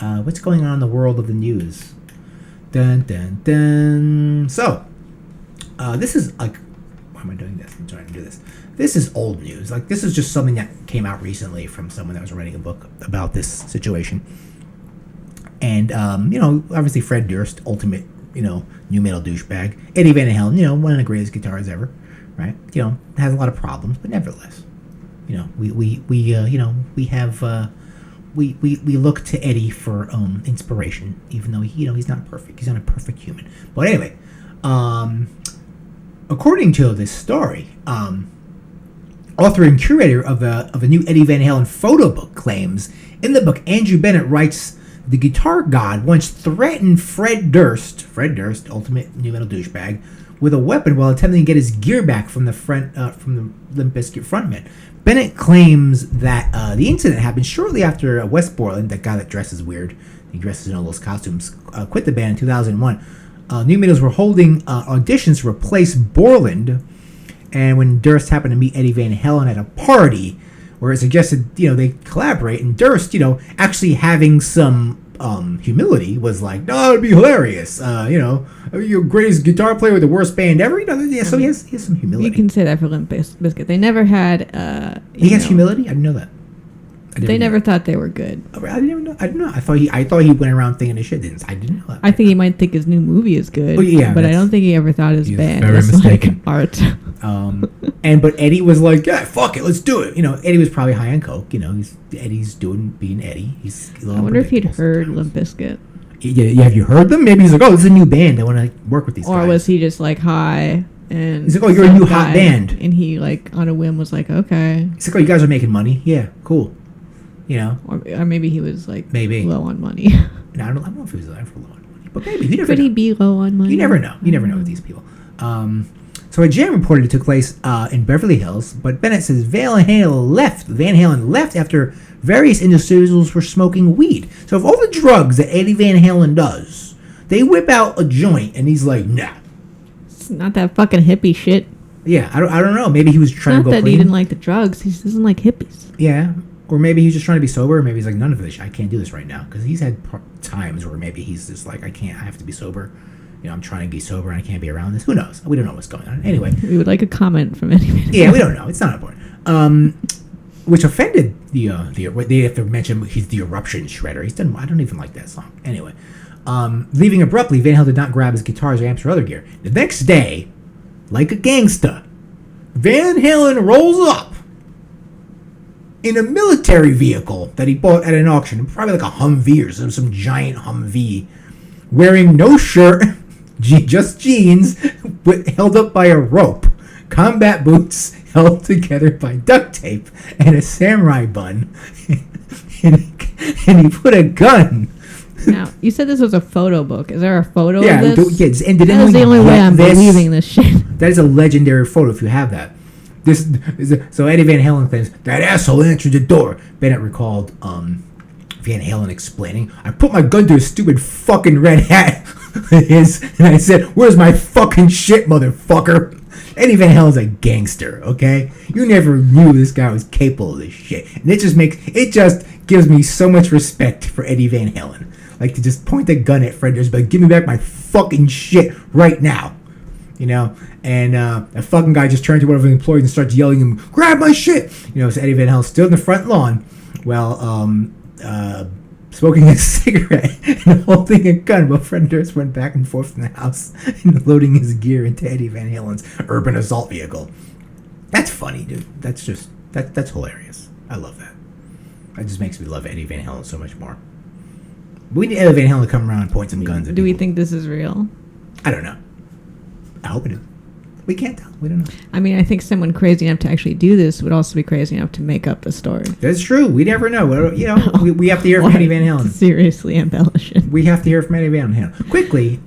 What's going on in the world of the news? Dun dun dun. So, this is like, why am I doing this? I'm trying to do this. This is old news. Like, this is just something that came out recently from someone that was writing a book about this situation. And, obviously Fred Durst, ultimate, new metal douchebag. Eddie Van Halen, one of the greatest guitarists ever, right? Has a lot of problems, but nevertheless, we look to Eddie for inspiration, even though he's not perfect. He's not a perfect human. But anyway, according to this story, author and curator of a new Eddie Van Halen photo book claims in the book, Andrew Bennett writes, the guitar god once threatened Fred Durst, ultimate new metal douchebag, with a weapon while attempting to get his gear back from the Limp Bizkit frontman. Bennett claims that the incident happened shortly after Wes Borland, that guy that dresses weird, he dresses in all those costumes, quit the band in 2001. New Metals were holding auditions to replace Borland, and when Durst happened to meet Eddie Van Halen at a party, where it suggested, they collaborate, and Durst, actually having some humility, was like, no, it'd be hilarious. You're greatest guitar player with the worst band ever. So he has some humility. You can say that for Limp Bizkit. They never had. He has humility. I didn't know that. They never thought they were good. I didn't know. I thought he went around thinking his shit. I didn't know that. I think he might think his new movie is good. Well, yeah, but I don't think he ever thought his band very was mistaken. Like art. But Eddie was like, yeah, fuck it, let's do it. Eddie was probably high on coke. Eddie's being Eddie. He's a little. I wonder if he'd heard Limp Bizkit. Yeah, have you heard them? Maybe he's like, oh, this is a new band. I want to work with these guys. Or was he just like high? And he's like, oh, you're a new hot band. And he like on a whim was like, okay. He's like, oh, you guys are making money. Yeah, cool. Or maybe he was like low on money. No, I don't know if he was ever low on money, but maybe. Could he be low on money? You never know. You never know with these people. So a jam reported took place in Beverly Hills, but Bennett says Van Halen left after various individuals were smoking weed. So of all the drugs that Eddie Van Halen does, they whip out a joint, and he's like, nah. It's not that fucking hippie shit. Yeah, I don't know. Maybe he was trying to go clean. Not that he didn't like the drugs. He doesn't like hippies. Yeah. Or maybe he's just trying to be sober. Or maybe he's like, none of this. I can't do this right now. Because he's had times where maybe he's just like, I have to be sober. I'm trying to be sober and I can't be around this. Who knows? We don't know what's going on. Anyway. We would like a comment from anyone. Yeah, we don't know. It's not important. Which offended they have to mention he's the Eruption Shredder. He's done, I don't even like that song. Anyway. Leaving abruptly, Van Halen did not grab his guitars or amps or other gear. The next day, like a gangsta, Van Halen rolls up in a military vehicle that he bought at an auction, probably like a Humvee or some giant Humvee, wearing no shirt, just jeans, held up by a rope, combat boots held together by duct tape, and a samurai bun. and he put a gun. Now, you said this was a photo book. Is there a photo of this? Yeah, and that is the only way I'm believing this shit. That is a legendary photo if you have that. So Eddie Van Halen claims, that asshole answered the door. Bennett recalled Van Halen explaining, I put my gun to his stupid fucking red hat and I said, where's my fucking shit, motherfucker? Eddie Van Halen's a gangster, okay? You never knew this guy was capable of this shit. And it just gives me so much respect for Eddie Van Halen. Like, to just point the gun at Fred Durst, but give me back my fucking shit right now. And a fucking guy just turned to one of his employees and starts yelling at him, grab my shit! So Eddie Van Halen stood in the front lawn while smoking a cigarette and holding a gun while Fred Durst went back and forth in the house and loading his gear into Eddie Van Halen's urban assault vehicle. That's funny, dude. That's hilarious. I love that. That just makes me love Eddie Van Halen so much more. We need Eddie Van Halen to come around and point some guns at Do we people. think this is real? I don't know. I hope it is. We can't tell. We don't know. I mean, I think someone crazy enough to actually do this would also be crazy enough to make up the story. That's true. We never know. We have to hear from Eddie Van Halen. Seriously embellishing. We have to hear from Eddie Van Halen. Quickly,